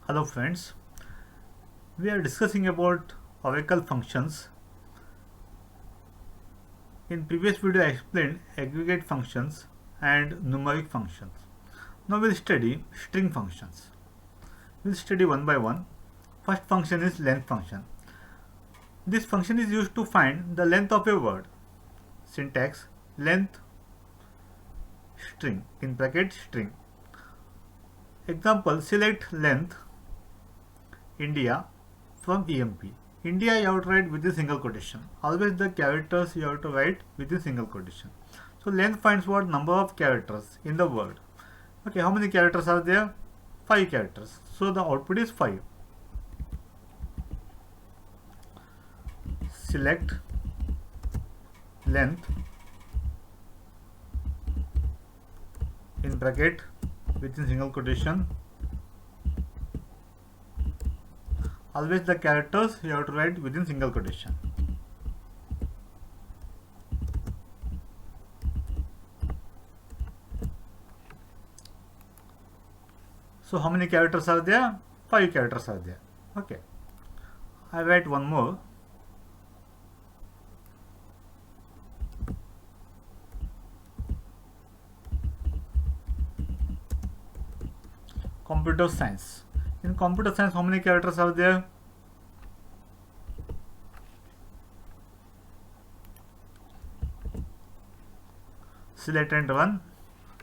Hello friends, we are discussing about Oracle functions. In previous video I explained aggregate functions and numeric functions. Now we'll study string functions. We'll study one by one. First function is length function. This function is used to find the length of a word. Syntax length string in bracket string. Example, select length India from EMP. India you have to write within single quotation. Always the characters you have to write within single quotation. So length finds what number of characters in the word. Okay, how many characters are there? 5 characters. So the output is 5. Select length in bracket within single quotation. Always the characters you have to write within single quotation. So how many characters are there? 5 characters are there. Okay. I write one more. Computer science. In computer science, how many characters are there? Select and run.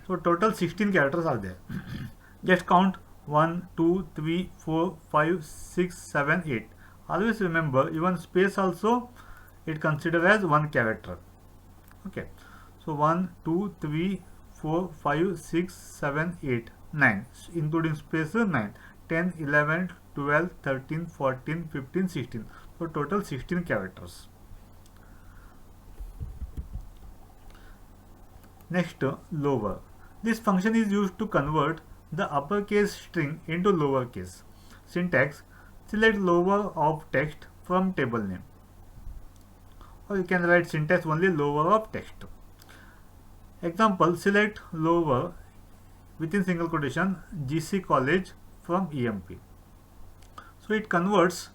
So total 16 characters are there. Just count 1, 2, 3, 4, 5, 6, 7, 8. Always remember, even space also it considered as one character. Okay. So 1, 2, 3, 4, 5, 6, 7, 8, 9. Including space 9. 10, 11, 12, 13, 14, 15, 16. So total 16 characters. Next, lower. This function is used to convert the uppercase string into lowercase. Syntax, select lower of text from table name. Or you can write syntax only lower of text. Example, select lower within single quotation GC College from EMP. So it converts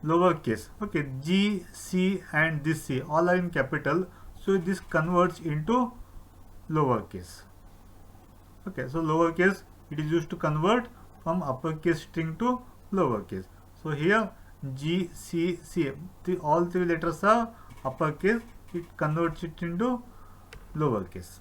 lowercase. Okay, G, C and this C all are in capital. So this converts into lowercase. Okay, so lowercase it is used to convert from uppercase string to lowercase. So here G, C, C, all three letters are uppercase. It converts it into lowercase.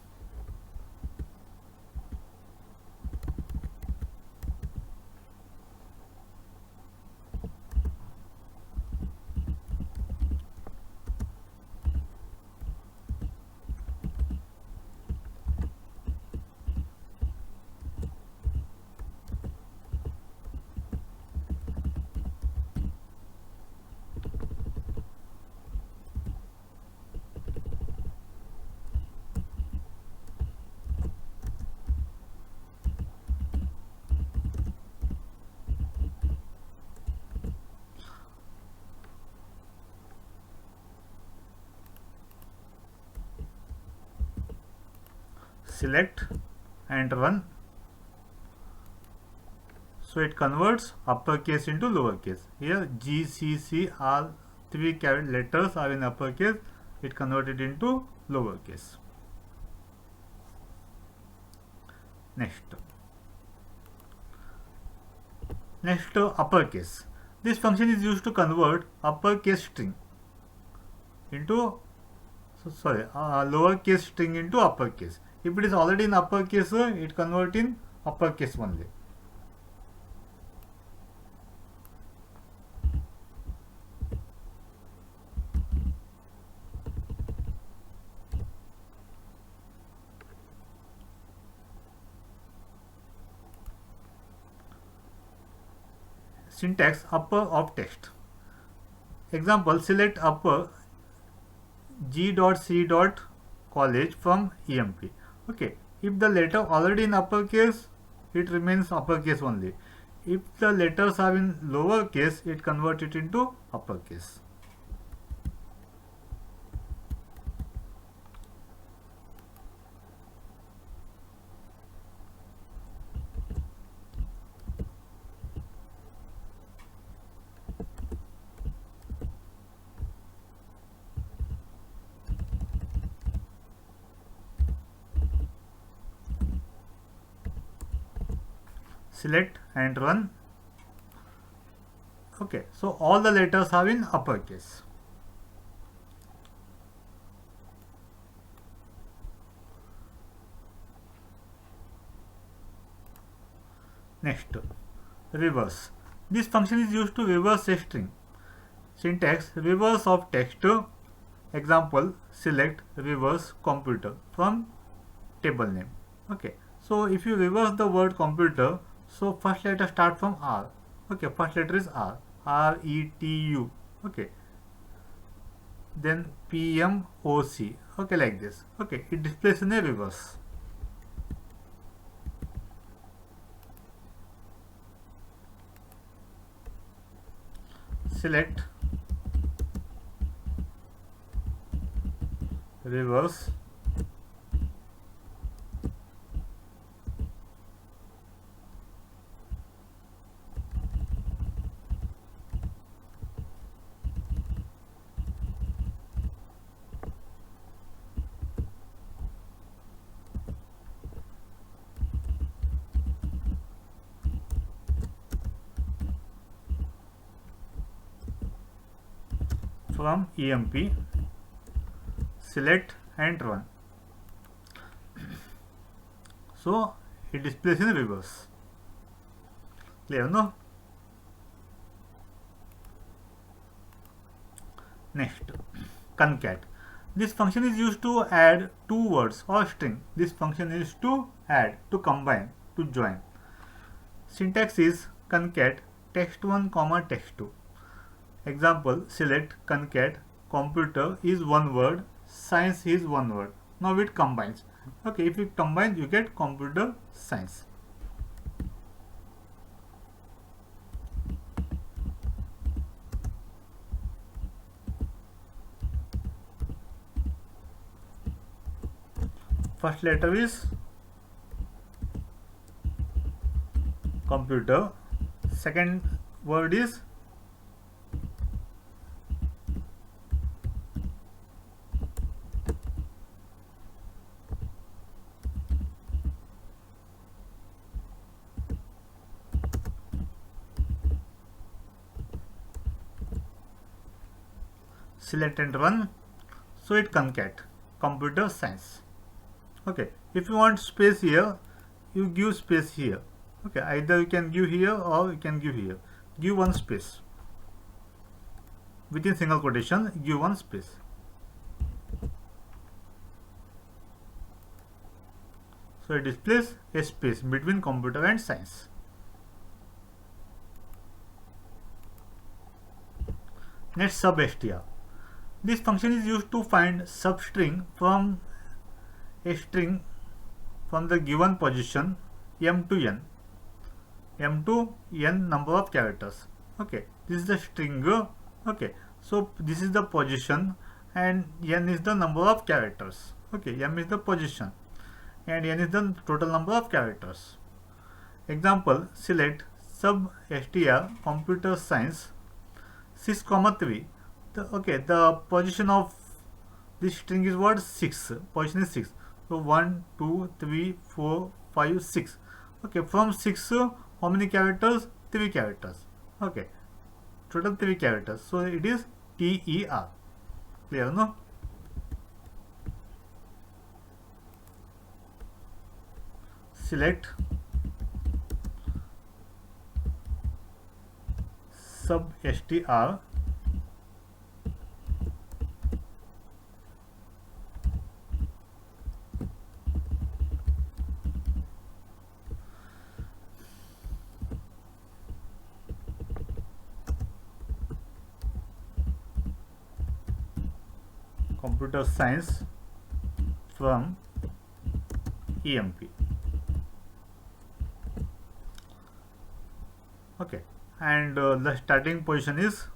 Select and run. So it converts uppercase into lowercase. Here G, C, C all three letters are in uppercase. It converted into lowercase. Next, uppercase. This function is used to convert uppercase string into lowercase string into uppercase. If it is already in uppercase, it convert in uppercase only. Syntax upper of text. Example, select upper G.C. College from EMP. Okay, if the letter already in uppercase, it remains uppercase only. If the letters are in lowercase, it converts it into uppercase. select and run. Okay, so all the letters are in uppercase. Next, reverse. This function is used to reverse a string. Syntax: reverse of text. Example: select reverse computer from table name. Okay, so if you reverse the word computer, so first letter start from R. Okay, first letter is R. R E T U. Okay, then P M O C. Okay, like this. Okay, it displays in a reverse. Select reverse from EMP. Select and run. So it displays in reverse. Clear, no? Next, concat. This function is used to add two words or string. This function is to add, to combine, to join. Syntax is concat text1 comma text2. Example: select concat computer is one word, science is one word. Now it combines. Okay, if it combines, you get computer science. First letter is computer, second word is select and run. So it concat computer science. Okay, if you want space here, you give space here. Okay, either you can give here or you can give here. Give one space. Within single quotation, give one space. So it displays a space between computer and science. Next, substr. This function is used to find substring from a string from the given position m to n number of characters. Okay, this is the string. Okay, so this is the position and n is the number of characters. Okay, m is the position and n is the total number of characters. Example: select substr computer science 6, 3. The position of this string is what? 6. Position is 6. So 1, 2, 3, 4, 5, 6. Okay, from 6, how many characters? 3 characters. Okay, total 3 characters. So it is TER. Clear, no? Select substr computer science from EMP. Okay, and the starting position is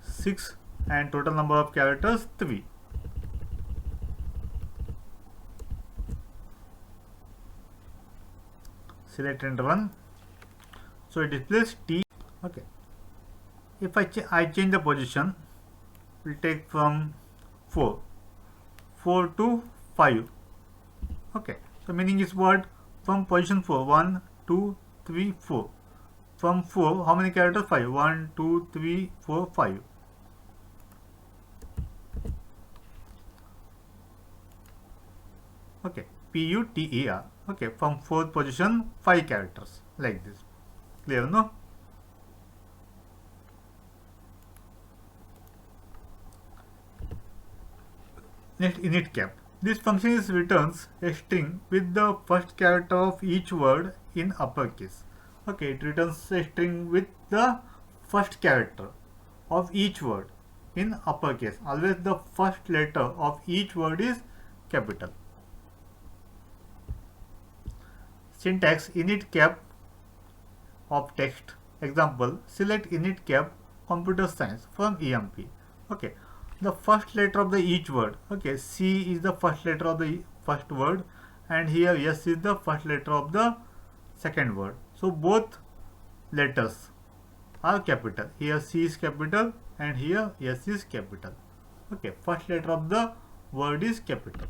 6 and total number of characters 3. Select and run. So it displays T. Okay, if I change the position, we'll take from 4 to 5. Okay, so meaning is what? From position 4, 1, 2, 3, 4. From 4, how many characters? 5. 1, 2, 3, 4, 5. Okay, PUTER. Okay, from fourth position, 5 characters. Like this. Clear, no? Next, init cap. This function is returns a string with the first character of each word in uppercase. Okay, it returns a string with the first character of each word in uppercase. Always the first letter of each word is capital. Syntax init cap of text. Example, select init cap computer science from EMP. Okay, the first letter of the each word. Okay, C is the first letter of the first word, and here S is the first letter of the second word. So both letters are capital. Here C is capital and here S is capital. Okay, first letter of the word is capital.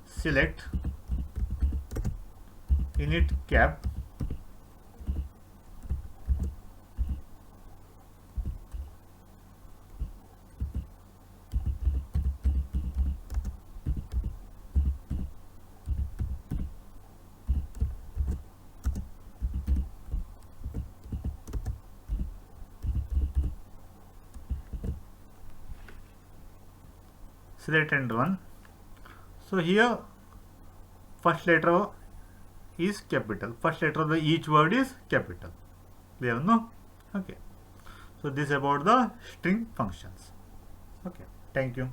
Select init cap select and run. So here first letter is capital. First letter of the each word is capital. Clear, no? Okay. So this about the string functions. Okay. Thank you.